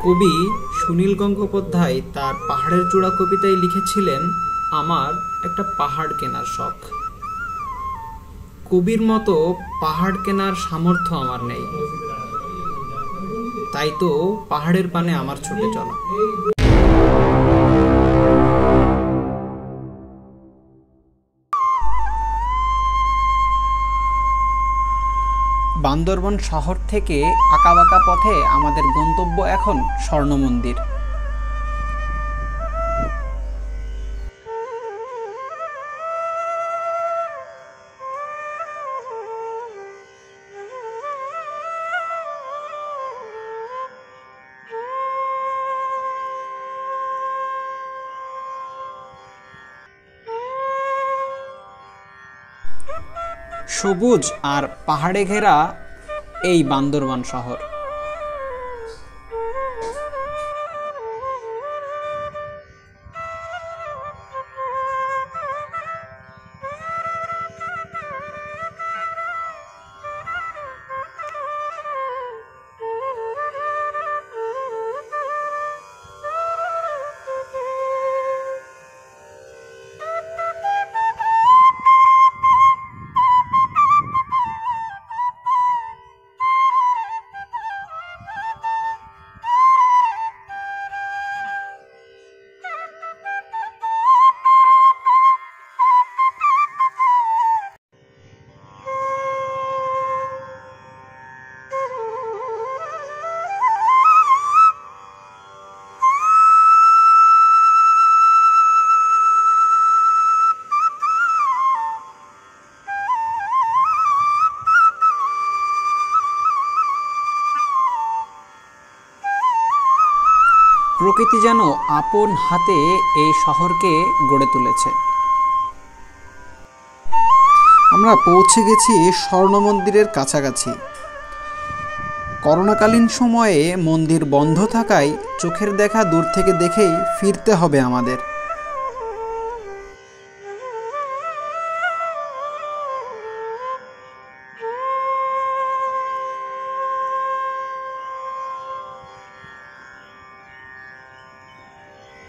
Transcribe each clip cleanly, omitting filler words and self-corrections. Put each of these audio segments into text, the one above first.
কবি সুনীল গঙ্গোপাধ্যায় তার পাহাড়ের চূড়া কবিতায় লিখেছিলেন, আমার একটা পাহাড় কেনার শখ। কবির মতো পাহাড় কেনার সামর্থ্য আমার নেই, তাই তো পাহাড়ের পানে আমার ছুটে চলা। বান্দরবন শহর থেকে আঁকাবাঁকা পথে আমাদের গন্তব্য এখন স্বর্ণ মন্দির। সবুজ আর পাহাড়ে ঘেরা এই বান্দরবান শহর। প্রকৃতি যেন আপন হাতে এই শহরকে গড়ে তুলেছে। আমরা পৌঁছে গেছি স্বর্ণ মন্দিরের কাছাকাছি। করোনাকালীন সময়ে মন্দির বন্ধ থাকায় চোখের দেখা দূর থেকে দেখেই ফিরতে হবে আমাদের।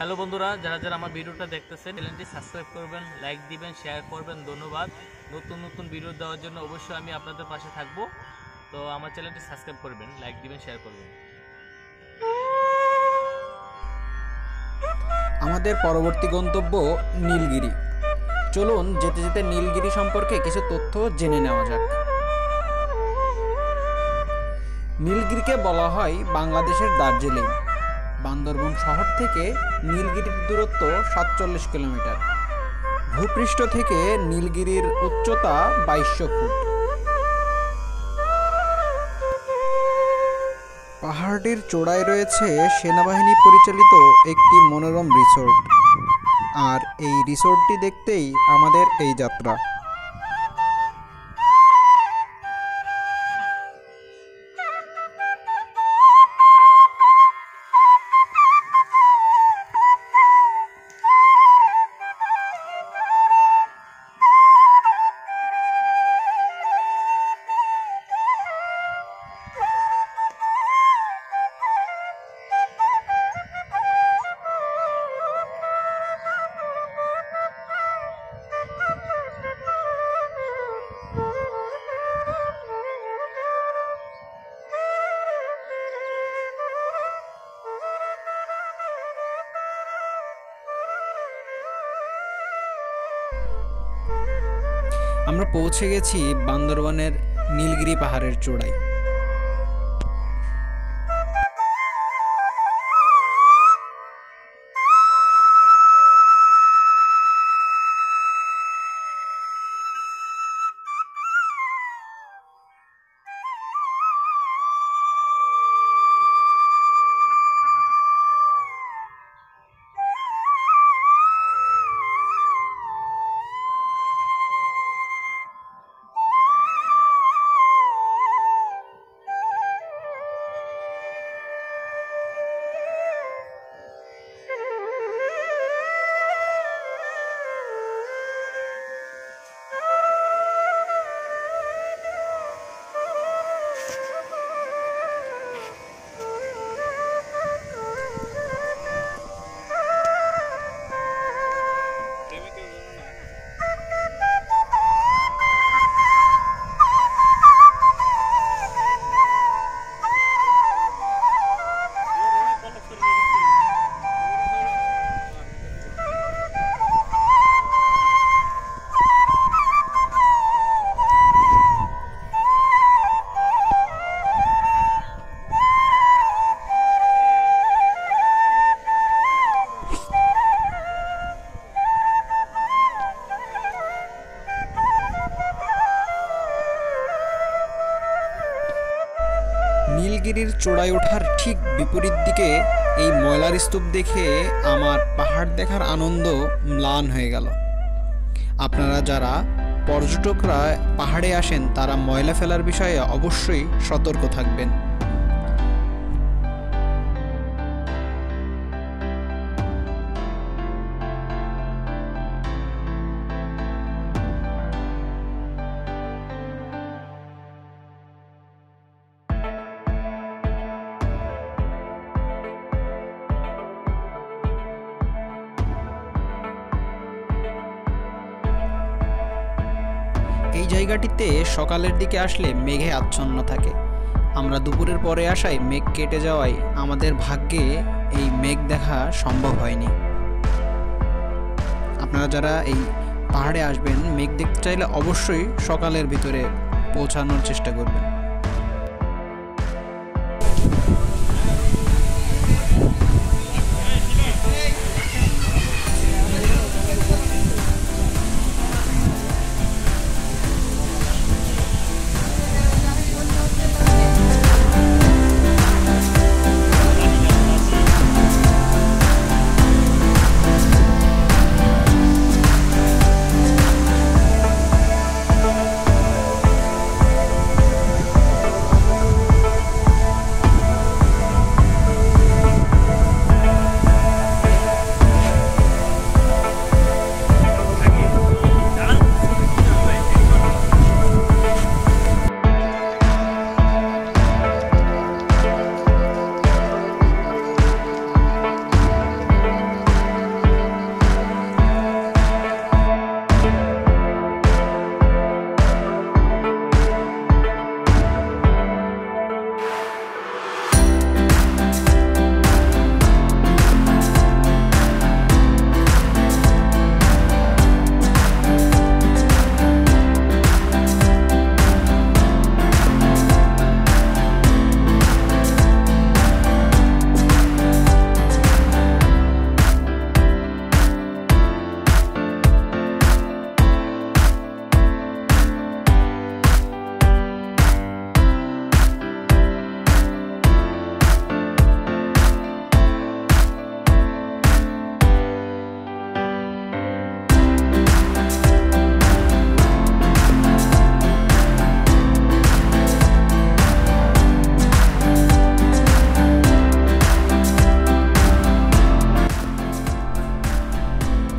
হ্যালো বন্ধুরা, যারা যারা আমার ভিডিওটা দেখতেছেন, চ্যানেলটি সাবস্ক্রাইব করবেন, লাইক দিবেন, শেয়ার করবেন। ধন্যবাদ। নতুন নতুন ভিডিও দেওয়ার জন্য অবশ্যই আমি আপনাদের পাশে থাকবো। তো আমার চ্যানেলটি সাবস্ক্রাইব করবেন, লাইক দিবেন, শেয়ার করবেন। আমাদের পরবর্তী গন্তব্য নীলগিরি। চলুন যেতে যেতে নীলগিরি সম্পর্কে কিছু তথ্য জেনে নেওয়া যাক। নীলগিরিকে বলা হয় বাংলাদেশের দার্জিলিং। বান্দরবন শহর থেকে নীলগিরির দূরত্ব 47 কিলোমিটার। ভূপৃষ্ঠ থেকে নীলগিরির উচ্চতা 2200 ফুট। পাহাড়টির চূড়ায় রয়েছে সেনাবাহিনী পরিচালিত একটি মনোরম রিসোর্ট, আর এই রিসোর্টটি দেখতেই আমাদের এই যাত্রা। আমরা পৌঁছে গেছি বান্দরবানের নীলগিরি পাহাড়ের চূড়ায়। সিঁড়ির চূড়ায় ওঠার ঠিক বিপরীত দিকে এই ময়লার স্তূপ দেখে আমার পাহাড় দেখার আনন্দ ম্লান হয়ে গেল। আপনারা যারা পর্যটকরা পাহাড়ে আসেন তারা ময়লা ফেলার বিষয়ে অবশ্যই সতর্ক থাকবেন। এই জায়গাটিতে সকালের দিকে আসলে মেঘে আচ্ছন্ন থাকে। আমরা দুপুরের পরে আসায় মেঘ কেটে যাওয়ায় আমাদের ভাগ্যে এই মেঘ দেখা সম্ভব হয়নি। আপনারা যারা এই পাহাড়ে আসবেন মেঘ দেখতে চাইলে অবশ্যই সকালের ভিতরে পৌঁছানোর চেষ্টা করবেন।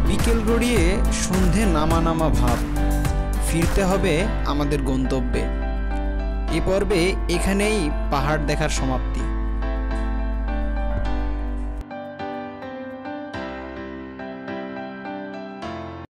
বিকেল গড়িয়ে সন্ধে নামা নামা ভাব, ফিরতে হবে আমাদের গন্তব্যে। এ পর্বে এখানেই পাহাড় দেখার সমাপ্তি।